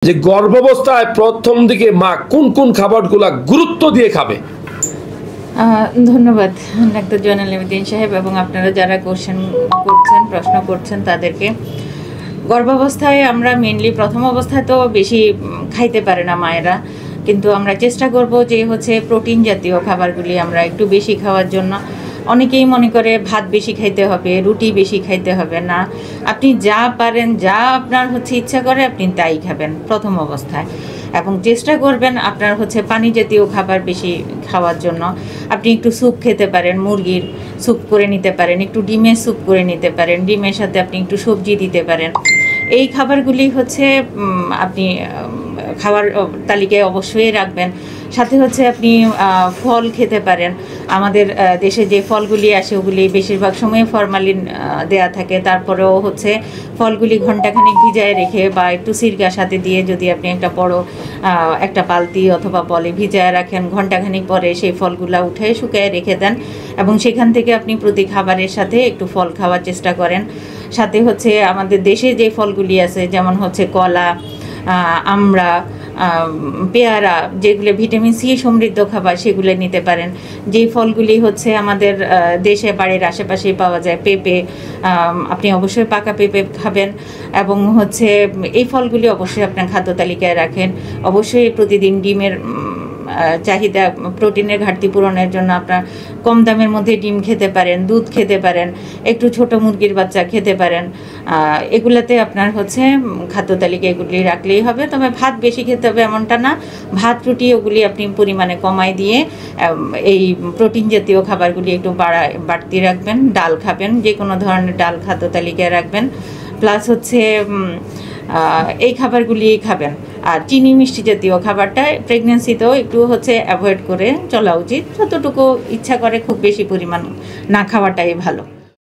যে গর্ভাবস্থায় প্রথম দিকে মা কোন কোন খাবারগুলা গুরুত্ব দিয়ে খাবে? ধন্যবাদ ডাক্তার জয়নাল আবেদিন সাহেব এবং আপনারা যারা প্রশ্ন করছেন তাদেরকে। গর্ভাবস্থায় আমরা মেনলি প্রথম অবস্থায় তো বেশি খাইতে পারে না মায়েরা, কিন্তু আমরা চেষ্টা করব যে প্রোটিন জাতীয় খাবারগুলি আমরা একটু বেশি খাওয়ার জন্য। অনেকেই মনে করে ভাত বেশি খাইতে হবে, রুটি বেশি খাইতে হবে না। আপনি যা পারেন, যা আপনার ইচ্ছা করে আপনি তাই খাবেন প্রথম অবস্থায়, এবং চেষ্টা করবেন আপনার পানি জাতীয় খাবার বেশি খাওয়ার জন্য। আপনি একটু স্যুপ খেতে পারেন, মুরগির স্যুপ করে নিতে পারেন, একটু ডিমের স্যুপ করে নিতে পারেন, ডিমের সাথে আপনি একটু সবজি দিতে পারেন। এই খাবারগুলি আপনি খাওয়ার তালিকায় অবশ্যই রাখবেন। সাথে আপনি ফল খেতে পারেন। আমাদের দেশে যে ফলগুলি আসে ওগুলি বেশিরভাগ সময় ফরমালিন দেয়া থাকে, তারপরেও ফলগুলি ঘণ্টাখানিক ভিজায় রেখে বা একটু সিরকার সাথে দিয়ে যদি আপনি একটা বড় একটা বালতি অথবা বলে ভিজায় রাখেন, ঘণ্টাখানিক পরে সেই ফলগুলা উঠে শুকিয়ে রেখে দেন এবং সেখান থেকে আপনি প্রতি খাবারের সাথে একটু ফল খাওয়ার চেষ্টা করেন। সাথে আমাদের দেশে যে ফলগুলি আছে যেমন কলা, আমড়া, পেয়ারা, যেগুলো ভিটামিন সি সমৃদ্ধ খাবার সেগুলো নিতে পারেন। যেই ফলগুলি আমাদের দেশে বাড়ির আশেপাশেই পাওয়া যায়, পেঁপে, আপনি অবশ্যই পাকা পেঁপে খাবেন এবং এই ফলগুলি অবশ্যই আপনার খাদ্য তালিকায় রাখেন। অবশ্যই প্রতিদিন ডিমের চাহিদা, প্রোটিনের ঘাটতি পূরণের জন্য আপনার কম দামের মধ্যে ডিম খেতে পারেন, দুধ খেতে পারেন, একটু ছোট মুরগির বাচ্চা খেতে পারেন। এগুলাতে আপনার খাদ্য তালিকা এগুলি রাখলেই হবে। তবে ভাত বেশি খেতে হবে এমনটা না, ভাত রুটি ওগুলি আপনি পরিমাণে কমাই দিয়ে এই প্রোটিন জাতীয় খাবারগুলি একটু বাড়তি রাখবেন। ডাল খাবেন, যে কোনো ধরনের ডাল খাদ্য তালিকায় রাখবেন। প্লাস এই খাবারগুলি খাবেন। আর চিনি মিষ্টি জাতীয় খাবারটা প্রেগনেন্সিতেও একটু অ্যাভয়েড করে চলা উচিত। যতটুকু ইচ্ছা করে খুব বেশি পরিমাণ না খাওয়াটাই ভালো।